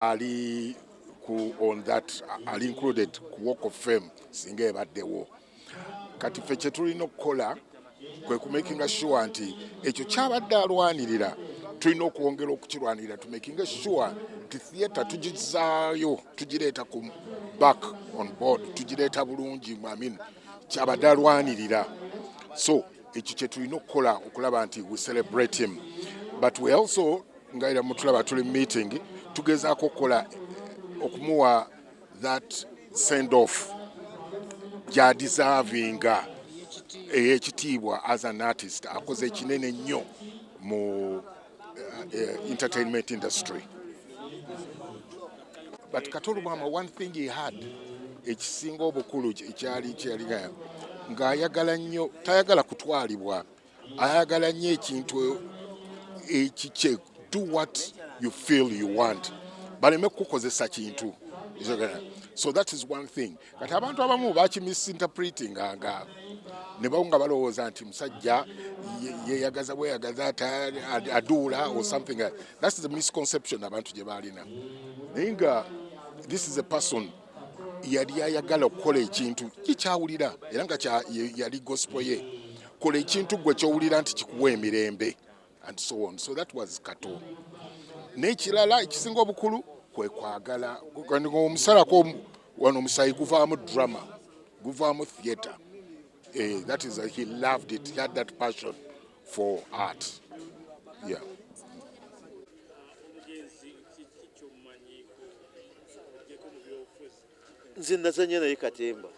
ali on that ali included ku Walk of Fame singa ebaddewo. Kati ffe kye tulina okukola kwe ku making sure nti ekyo kyabadde alwanirira tulina okwongera okukirwanirira to making sure nti theatre tugizaayo tugireeta ku back on board tugireeta bulungi kyabadde alwanirira. So ekyo kye tulina okukola okulaba nti we celebrate him, but we also ngaira mutulaba tuli meeting tugezaako okukola okumuwa that send off gya deservinga ekitiibwa as an artist akoze ekinene nnyo mu entertainment industry. But Kato Lubwama, one thing he had ekisinga obukulu ekyali ng'ayagala nnyo, tayagala kutwalibwa, ayagala nnyo ekintu ekikye, do what you feel you want, baleme kukozesa kintu. So that is one thing. Kati abantu abamu baki misinterpreting nga ne bawunga balowooza nti musajja yeyagaza bweyagaza aduula or something. That's the misconception abantu gye balina. Naye nga this is a person yali ayagala okukola ekintu kikyawulira era nga yali gospel ye, kola ekintu gwe kyowulira nti kikuwa emirembe and so on. So that was Kato. N'ekirala ekisinga obukulu kwe kwagala omusalako wano omusayi guvaamu drama, guvaamu theatre. That is he loved it. He had that passion for art. Yeah. Nze nazanya naye katemba.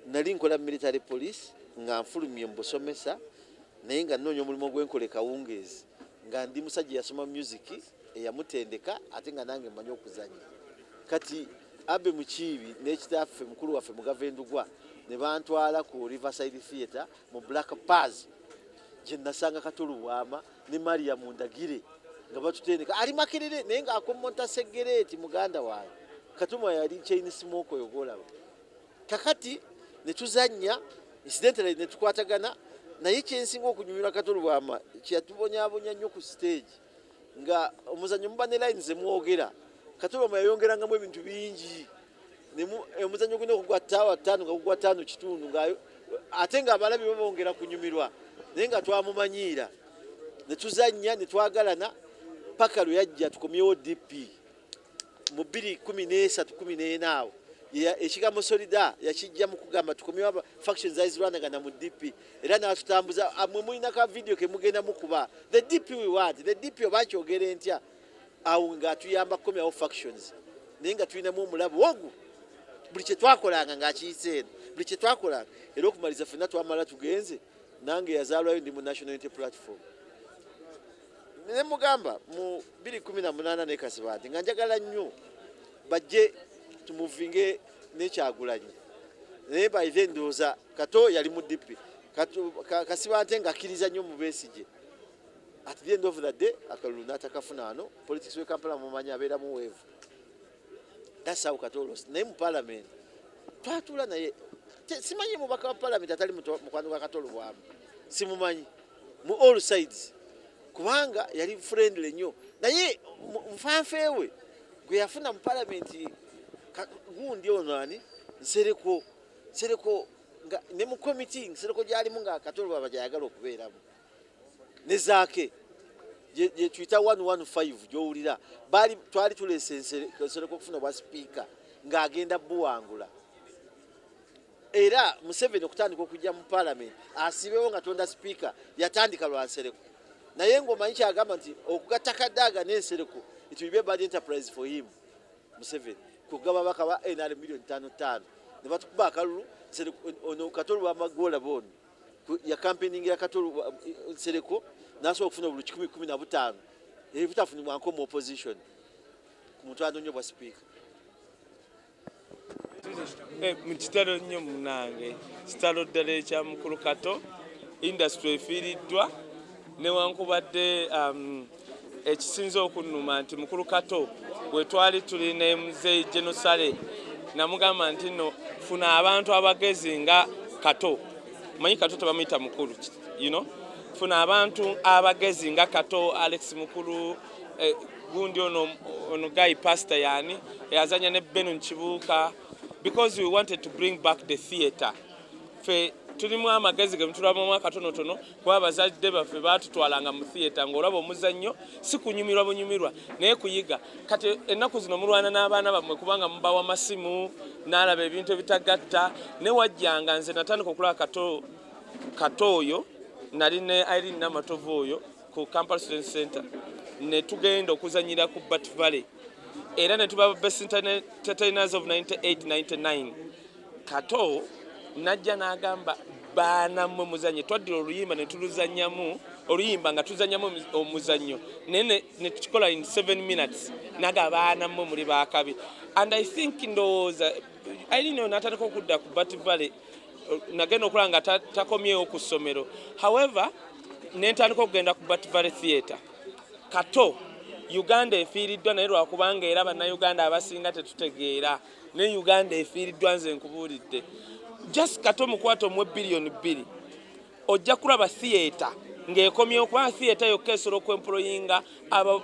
Nali nkola military police nga nfulumye mu busomesa naye nga nnoonya omulimu gwenkola kawungeezi nga ndi musajja yasoma music eyamutendeka ate nga nange mmanyi okuzanya. Kati Abe Mukiibi n'ekitaffe mukulu waffe mu Gavendugwa ne bantwala ku Riverside Theatre mu Black Paz gye nasanga Kato Lubwama ne Maria Mundagire nga batutendeka ali Makerere naye nga akomonta segereti muganda waawe. Katuma yali chain smoke yogolaba. Kakati ne tuzanya incidentally ne tukwatagana naye kyensinga okunyumira Kato Lubwama kyatubonyabonya nnyo ku stage nga omuzanyo muba ne lines emwogera. Kato Lubwama yayongerangamu ebintu bingi. Omuzanyo guno okugwa tawa 5 nga kugwa 5 kitundu nga ate nga abalabi babongera kunyumirwa naye nga twamumanyira. Ne tuzanya ne twagalana paka lwe yajja tukomyewo DP mu 2013 awo ekigambo solida yakijja mu kugamba tukomyewo factions ezirwanagana mu DP era n'atutambuza amwe mulina ka video ke mugenda mukuba the DP we want the DP obakyogere ntya awo nga tuyamba kukomyawo factions naye nga tulinamu omulabu ogu buli kye twakolanga ng'akiyise buli kye twakolanga era okumaliza ffenna twamala tugenze nange yazaalwayo ndi mu National Unity Platform. Ne mugamba mu 2018 ne Kasibati nga njagala nnyo bajje tumuvinge n'Ekyagulanyi naye by then ndowooza Kato yali mu DP Kasibati nga akkiriza nnyo mu Besigye. At the end of the day akalulu n'atakafuna wano politics we Kampala mumanyi abeera mu weevu. That's how Kato lost. Naye mu parliament twatula naye simanyi mubaka wa parliament atali mukwano gwa Kato Lubwama simumanyi mu all sides kubanga yali friendly nnyo naye nfanfeewe gwe yafuna mu parliament gundi ono ani Nsereko nga ne mu committee Nsereko gyalimu nga Kato Lubwama gyayagala okubeeramu ne zaake je tuyita 115 gyowulira twali tulese Nsereko okufuna bwa speaker ng'agenda buwangula era Museveni okutandika okujja mu parliament asibewo nga tonda speaker yatandika lwa Nsereko naye ng'omanyi kyagamba nti okugatakadaaga n'Ensereko it will be a bad enterprise for him. Museveni kugaba baka ba NR million 5 ne batukuba akalulu ono Kato Lubwama gola bon ya campaigning ya Kato Nsereko naso okufuna bulu 1015 ebitafuni mwanko mu opposition ku muntu anonyo bwa speaker. Mu kitalo nnyo munange kitalo ddala ekya mukulu Kato industry efiiriddwa newankubadde ekisinza okunnuma nti mukulu Kato bwe twali tuli ne Muzeeyi Genosale namugamba nti no funa abantu abagezi nga Kato. Manyi Kato tebamuyita mukulu, funa abantu abagezi nga Kato, Alex mukulu, gundi ono guy pastor yani yazanya ne Beno Nchibuka, because we wanted to bring back the theater. Fe tulimu amagezi ge mtulaba mu katonotono kwa bazadde baffe batutwalanga mu theater ng'olaba omuzannyo si kunyumirwa bunyumirwa naye kuyiga kati ennaku zino mulwana n'abaana bammwe kubanga mubawa masimu n'alaba ebintu ebitagatta ne wajjanga nze natandika okulaba katooyo nali ne Irene Namatovu oyo ku Kampala Student Center ne tugenda okuzanyira ku Bat Valley era ne tuba best entertainers of 98-99. Kato najja n'agamba baana mmwe muzannye twaddira oluyimba ne tuluzannyamu oluyimba nga tuzannyamu omuzannyo naye ne tukikola in 7 minutes naga baana mmwe muli baakabi. And I think ndowooza Irene n'atandika okudda ku Bat Valley nagenda okulaba nga takomyewo ku ssomero. However ne ntandika okugenda ku Bat Valley Theatre. Kato Uganda efiiriddwa naye lwakubanga era bannayuganda abasinga tetutegeera ne Uganda efiiriddwa nze nkubuulidde. Just Kato mukwato mu billion 2 ojja kulaba theatre ng'ekomyewo kuba theatre yokka esobola okwemployinga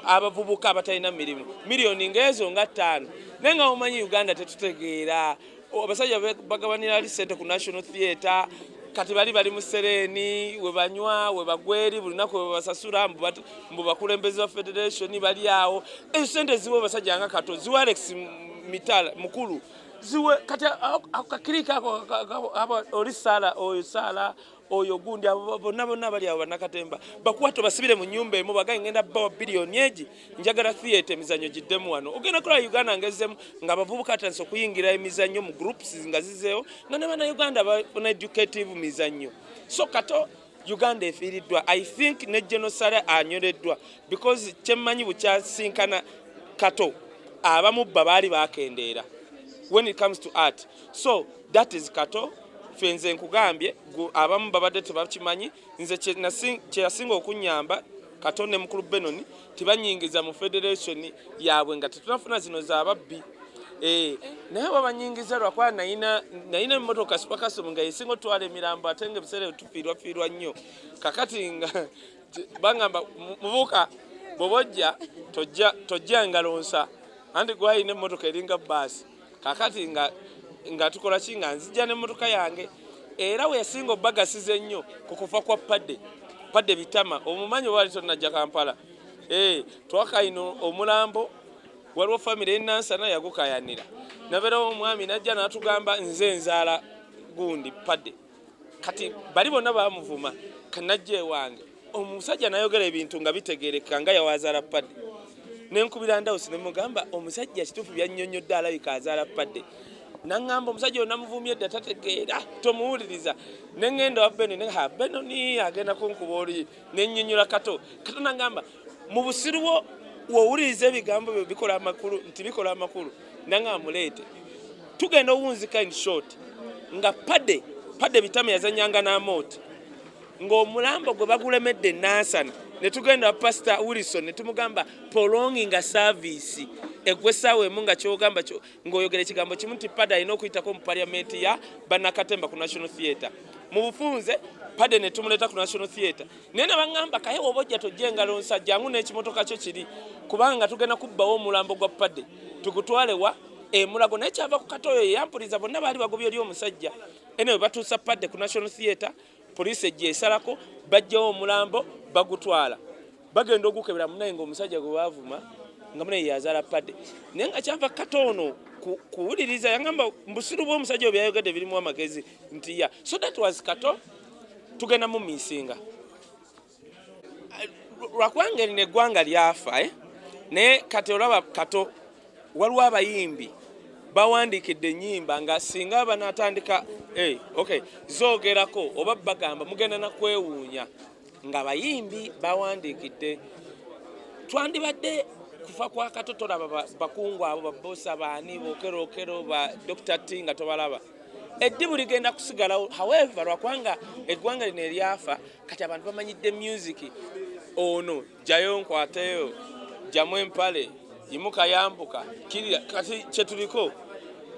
abavubuka abatalina mirimu miliyoni ng'ezo nga 5 naye nga omanyi Uganda tetutegeera abasajja bagabanira alisente ku National Theatre kati bali mu Sereni we banywa we bagweri buli nako we basasula mbu bakulembeze wa federation bali awo esente ziwe basajja nga Kato ziwe Alex Mitala mukulu ziwe kati akakirika abo olisala oyo sala oyo gundi abo bonna bali awo nakatemba bakwato basibire mu nyumba emu bagaye ngenda bawa billioni eji njagala theatre emizanyo giddemu wano ogenda kola Uganda ngezemu nga bavubuka atanso kuyingira emizanyo mu groups nga zizeo nga ne bana Uganda bana educative mizanyo. So Kato Uganda efiiriddwa. I think ne genocide anyoleddwa because kyemmanyi bukyasinkana Kato abamu baali bakendeera when it comes to art. So that is Kato. Fenze nkugambye abamu babadde tebakimanyi nze kyeyasinga okunyamba Kato ne mukulu Benoni tibanyingiza mu federation yaabwe nga tetunafuna zino zababbi naye babanyingiza lwakuba nayina emmotoka sipakasomu nga yesinga otwala emirambo ate nga ebiseera tufiirwafiirwa nnyo kakati nga bangamba mubuuka bw'obojja tojja ngalonsa anti gwayina emmotoka eringa baasi kakati nga tukola kinga nzijja n'emmotoka yange era we yasinga obbagasiza ennyo ku kufa kwa padde bitama omumanyi wali tonnajja Kampala twakaino omulambo waliwo famire enansana yagukayanira nabeerawo omwami najja n'atugamba nze nzaala gundi padde kati bali bonna bamuvuma kanajja ewange omusajja nayogera ebintu nga bitegeereka nga yawazaala padde nenkubira Ndawusi nemugamba omusajja kituufu byannyonnyodde alabika azaala padde nangamba omusajja ono namuvumye dda tategeera tomuwuliriza nengenda wa Benoni agenda kunkuba oli nennyonnyola Kato nangamba mu busiruwo wowuliriza ebigambo byo bikola amakulu nangamba muleete tugenda owunzika in short nga padde bitama yazanyanga n'amooti ng'omulambo gwe bagulemedde nansana ne tugenda Pastor Wilson ne tumugamba prolonging a service egwesaawe emu nga kyogamba ng'oyogera ekigambo kimu nti Padde alina okuyitako mu parliament ya Bannakatemba ku National Theatre mu bufunze Padde ne tumuleeta ku National Theatre naye ne baŋŋamba kaye woba ojja tojja engalo nsa jangu n'ekimotoka kyo kiri kubanga tugenda kubbawo omulambo gwa Padde tugutwale wa Mulago naye kyava ku Kato oyo yampuliza bonna baali bagobye oli omusajja enewe batuusa Padde ku National Theatre poliisi ejja esalako bajjawo omulambo bagutwala bagenda ogukebera munaye ng'omusajja gwe baavuma nga munaye yazaala Padde naye nga kyava Kato ono kuwuliriza yangamba mbusiru bw'omusajja oyo byayogedde birimu amagezi nti ya so that was Kato tugenda mu miisinga lwakubanga erina eggwanga lyafa naye kati olaba Kato waliwo abayimbi bawandiikidde ennyimba nga singa banaatandika zoogerako oba bagamba mugenda nakwewuunya nga bayimbi bawandiikidde twandibadde kufa kwa Kato tolaba bakungu abo babbosa baani bokerokero ba Dr. T nga tobalaba eddibu ligenda kusigalawo. However lwakwanga eggwanga lino eryafa kati abantu bamanyidde music ono jayo nkwateyo jamu empale yimuka yambuka kirira kati kyetuliko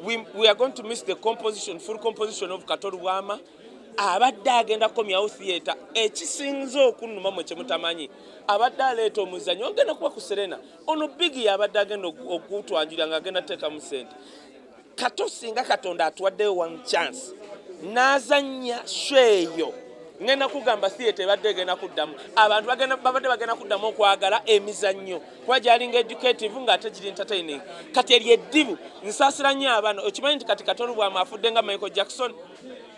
we are going to miss the full composition of Kato Lubwama abadde agenda komyawo theatre ekisinza okunnuma mwe kyemutamanyi abadde aleeta omuzannyo ogenda kuba ku Serena ono bigi abadde agenda okutwanjira ng'agenda teekamu ssente Kato singa Katonda atuwaddeyo one chance n'azannya shweyo ngenda kugamba theatre ebadde egenda kuddamu abantu babadde bagenda kuddamu okwagala emizannyo kuba gyalinga educative ng'ate giri entertaining kati eri eddibu nsaasira nnyo abaana okimanyi nti kati Kato Lubwama afudde nga Michael Jackson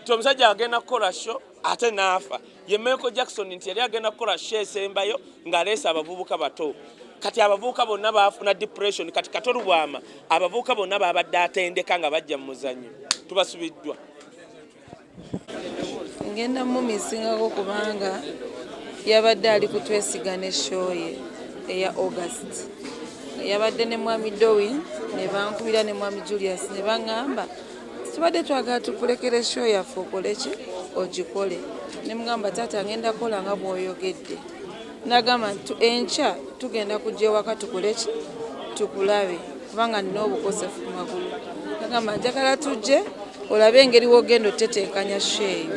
nti omusajja agenda kukola show ate n'afa ye Michael Jackson nti yali agenda kukola show esembayo ng'aleese abavubuka bato kati abavubuka bonna baafuna depression kati Kato Lubwama abavubuka bonna babadde atendeka nga bajja mu muzannyo tubasubiddwa ngenda mumisingako kubanga yabadde ali kutwesiga ne show ye eya August yabadde ne mwami Dowin ne bankubira ne mwami Julius ne baŋŋamba tubadde twagala tukulekere show yaffe okole ki ogikole ne mugamba taata ngenda kola nga bw'oyogedde nagamba enkya tugenda kujja ewaka tukole ki tukulabe kubanga nina obukosefu ku magulu nagamba njagala tujje olabe engeri wogenda oteteekanya sheeyo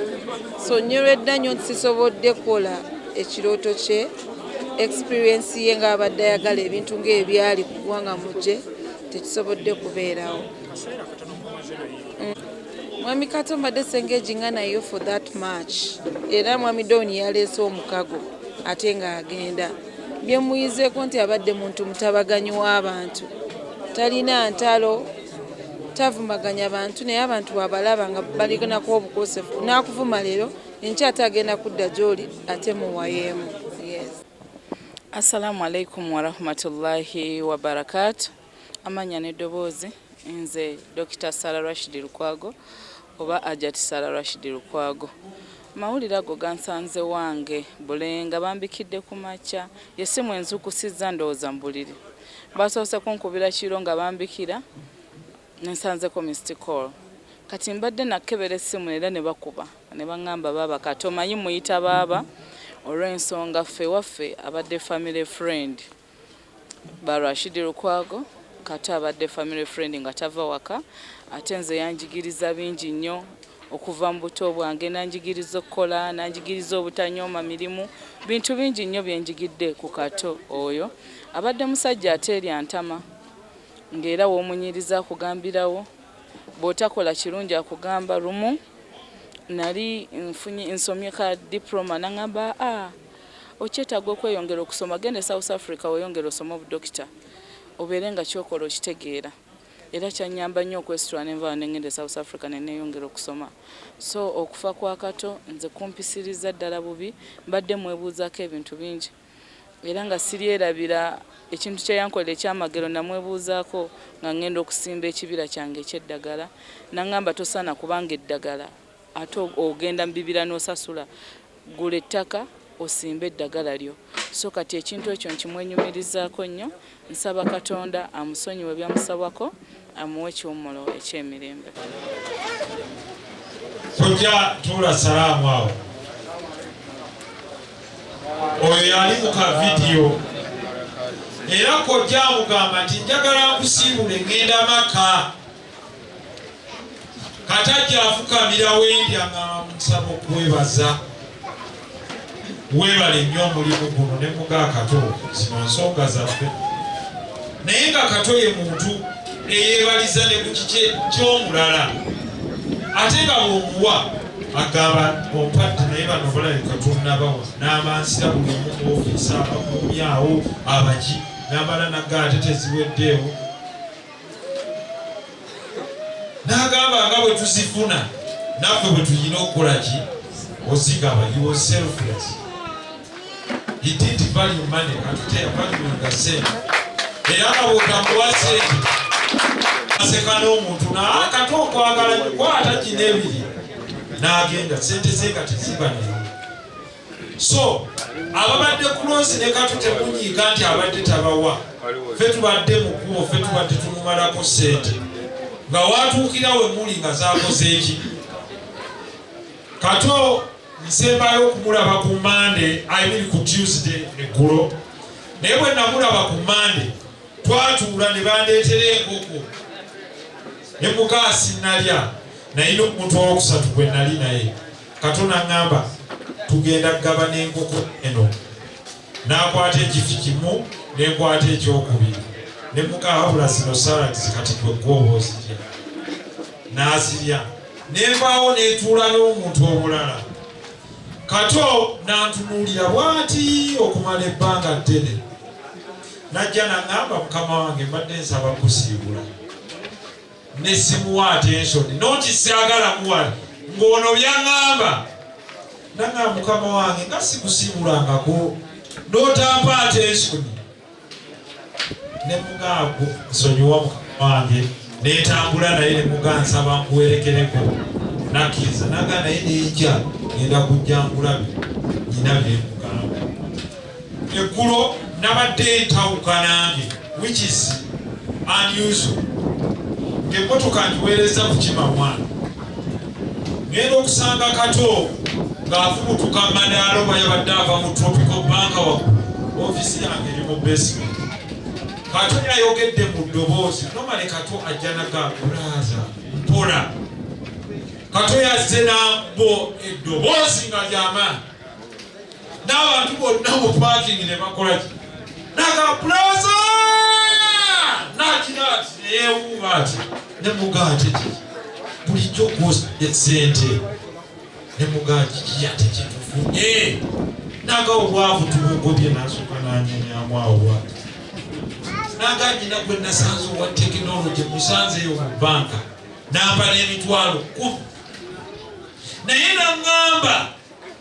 so nyolwedda nnyo sisobodde kukola ekirooto kye experience ye ng'abadde ayagala ebintu ng'ebyali ku ggwanga mujje tekisobodde kubeerawo mwami Kato mbadde sengeginga nayo for that match era mwami Doni yaleese omukago ate ng'agenda bye muyizeeko nti abadde muntu mutabaganyi w'abantu talina ntalo tavumaganya abantu naye abantu wabalaba nga balinako obukosefu n'akuvuma leero enkya ate agenda kudda gy'oli ate muwayeemu. Assalamu alaikum warahmatullahi wabarakatu. Amanya n'eddoboozi nze Dr. Sarah Rashid Lukwago oba Ajati Sarah Rashid Lukwago. Mawulire ago gansanze wange bulenga bambikidde ku makya yesimu enzukusizza ndowooza mbuliri basoose kunkubira kiro nga bambikira nsanzeko missed call kati mbadde nakebera essimu era ne bakuba ne baŋŋamba baaba Kato manyi muyita baaba olw'ensonga ffe waffe abadde family friend ba Rashid Lukwago Kato abadde family friend nga tava waka ate nze yanjigiriza bingi nnyo okuva mu buto bwange nanjigiriza okukola nanjigiriza obutanyooma mirimu bintu bingi nnyo byenjigidde ku Kato oyo abadde musajja ateerya ntama ng'era w'omunyiriza akugambirawo bw'otakola kirungi akugamba lumu nali nsomye ka diploma nangamba okyetaaga okweyongera okusoma gende South Africa weyongera osoma obudokita obeere nga kyokola okitegeera era kyanyamba nnyo okwesitula nenva nengende South Africa neneyongera okusoma so okufa kwa Kato nze kumpisiriza ddala bubi mbadde mwebuuzaako ebintu bingi era nga siryerabira ekintu kye yankola ekyamagero namwebuuzaako nga ngenda okusimba ekibira kyange ekyeddagala nangamba tosaana kubanga eddagala ate ogenda mu bibira n'osasula gula ettaka osimba eddagala lyo so kati ekintu ekyo nkimwenyumirizaako nnyo nsaba Katonda amusonyiwe byamusabwako amuwe ekiwummulo eky'emirembe. Kojja tula salaamu awo oyo yali mu ka vidiyo era kojja amugamba nti njagala nkusiibule ngenda maka katajja afukamira wendi aŋŋamba musaba okwebaza weebale nnyo omulimu guno ne muga Kato zino nsonga zaffe naye nga Kato ye muntu eyeebaliza ne ku kiki ky'omulala ate nga bw'omuwa agamba ompadde naye bano balabika tonnabawa n'amansira buli omu mu ofiisi abakuumi awo abaki n'amala naggala ate teziweddeewo n'agamba nga bwe tuzifuna naffe bwe tulina okukola ki ozigaba you was selfless he didn't value money ate yavaluinga sente era nga bw'otamuwa sente aseka n'omuntu Kato okwagala kwata kino ebiri n'agenda sente ze kati ziba nayo so ababadde close ne Kato temunyiika nti abadde tabawa ffe tubadde mu kkubo ffe tubadde tumumalako sente nga watuukira we muli nga zaakoze eki Kato nsembayo okumulaba ku Monday ayibiri ku Tuesday eggulo naye bwe namulaba ku Monday twatuula ne bandeetera enkoko ne mukaasi nalya naye n'omuntu owokusatu gwe nali naye Katona ngamba tugenda kugaba n'enkoko eno n'akwata ekifi kimu n'enkwata ekyokubiri ne mukahabula zino salads kati gwe gwoba ozirya n'azirya nenvaawo neetuula n'omuntu omulala. Kato n'antunuulira bw'ati okumala ebbanga ddene najja n'aŋŋamba mukama wange mbadde nsaba kusiibula ne simuwa attention noti saagala kuwala ng'ono by'aŋŋamba naŋŋamba mukama wange nga sikusiibulangako n'otampa attention ne mugaago nsonyiwa mukama wange neetambula naye ne mugaa nsaba nkuwerekereko nakkiriza naga naye neejja ngenda kujja nkulabe nyina byemugamba. Eggulo nabadde ntawuka nange which is unusual ng'emmotoka ngiweereza kukima mwana ngenda okusanga Kato ng'afubutuka madaala oba yabadde ava mu tropical bank waggulu ofiisi yange eri mu basement. Kato yayogedde mu ddoboozi nomale Kato ajja nagagulaaza mpola. Kato yazze nambo eddoboozi nga lyamaanyi n'abantu bonna mu parking ne bakola ki nagapulaza nakira ati neyeewuuba ati ne mugaate ki bulijjo gwosye sente ne mugaati kiyate kitufunye naga obwavu tubugobye nasooka nanyenyamu awo bwati naga nyina gwe nasanze owa tekinologi musanzeeyo mu banka namba n'emitwalo 10 naye naŋŋamba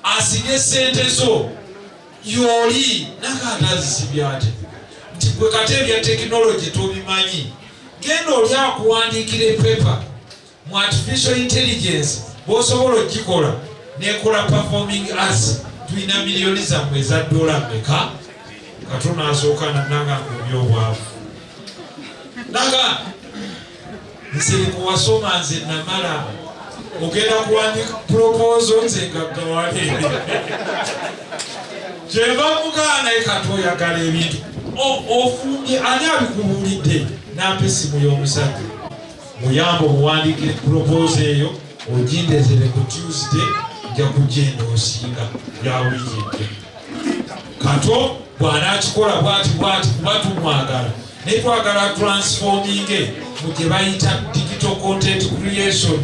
asinye sente zo yoli nakatazisibya ate nti gwe kate ebya tekinologi tobimanyi genda oli akuwandiikira epepa mu artificial intelligence bw'osobola okikola nekola performing arts tulina miliyoni zammwe eza dola mmeka. Kato n'asooka nanaga ngobya obwavu naga nsiriko wasoma nze namala ogenda kuwandika proposal nze gaggawaleere kyeva mugaana naye Kato oyagala ebintu ofumbye ani abikubuulidde nampa essimu y'omusajja muyambe omuwandiikire proposal eyo ogindezere ku Tuesday nja kugenda osinga ya wiiki ejja. Kato bw'anaakikola bwati kuba tumwagala naye twagala transforming mu gye bayita digital content creation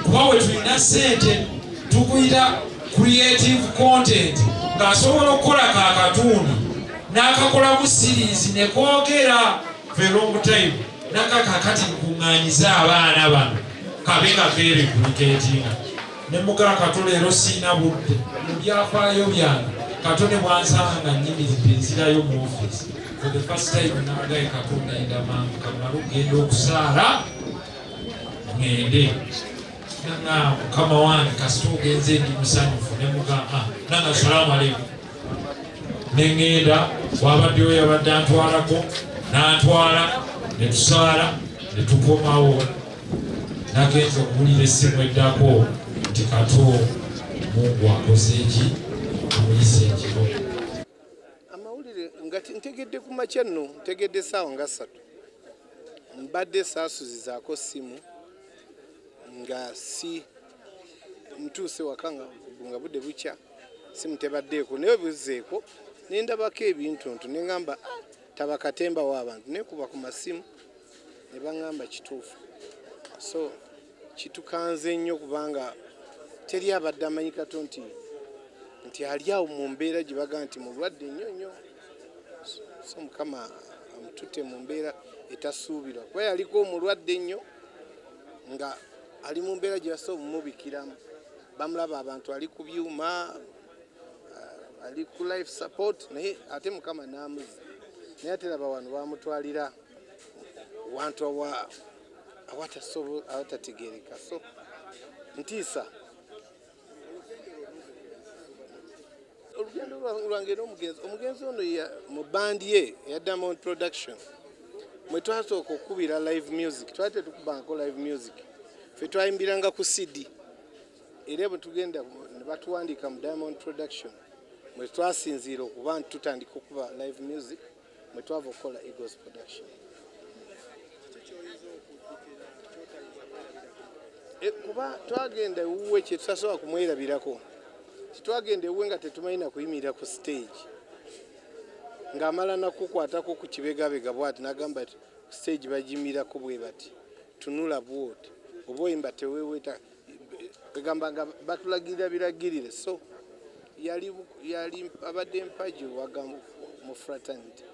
kuba bwe tulina ssente tukuyita creative content ng'asobola okukola kaakatuuni n'akakolamu series ne koogera for a long time nakakakati nkuŋŋaanyiza abaana bano kabe nga kereplicatinga ne mugaa Kato leero siina budde mu byafaayo byange Kato ne bwansanga nga nnyimiridde nzirayo mu office for the first time nagaye Kato nayinda mangu kamala okugenda okusaala ŋŋende nanga mukama wange kasita ogenze ndi musanyufu ne mugaa nanga salaamu aleikum neŋŋenda wabaddeyo yabadde antwalako n'antwala ne tusaala ne tukomawo nagenza okuwulira essimu eddako nti Kato Mungu akoze eki amuyise ekiro. Amawulire nga ntegedde ku makya nno ntegedde essaawa nga 3 mbadde saasuzizaako ssimu nga si ntuuse waka nga budde bukya simu tebaddeeko naye buzzeeko nendabako ebintuntu neŋŋamba taba katemba w'abantu nekuba ku masimu ne baŋŋamba kituufu so kitukanze nnyo kubanga teri abadde amanyi Kato nti ali awo mu mbeera gye baga nti mulwadde nnyo nnyo so Mukama amututte mu mbeera etasuubirwa kuba yaliko omulwadde nnyo nga ali mu mbeera gye basobola omumubikiramu bamulaba abantu ali ku byuma ali ku life support naye ate Mukama n'amuzza naye ate laba wano bamutwalira wantu awatategeereka so ntiisa olugendo lwange n'omugenzi ono mu bandi ye eya Diamond Production mwe twasooka okukubira live music twali tetukubangako live music ffe twayimbiranga ku CD era bwe tugenda ne batuwandiika mu Diamond Production mwe twasinziira okuba nti tutandika okuba live music mwe twava okukola Eagles Production. kuba twagenda ewuwe kye tutasobola kumwerabirako titwagenda ewuwe nga tetumanyi na kuyimirira ku stage ng'amala nakukwatako ku kibegabega bwati n'agamba nti stage bagimirako bwe bati tunula bwoti oba oyimba teweeweta egamba nga batulagirira biragirire so yali abadde mpagi waga mu fraternity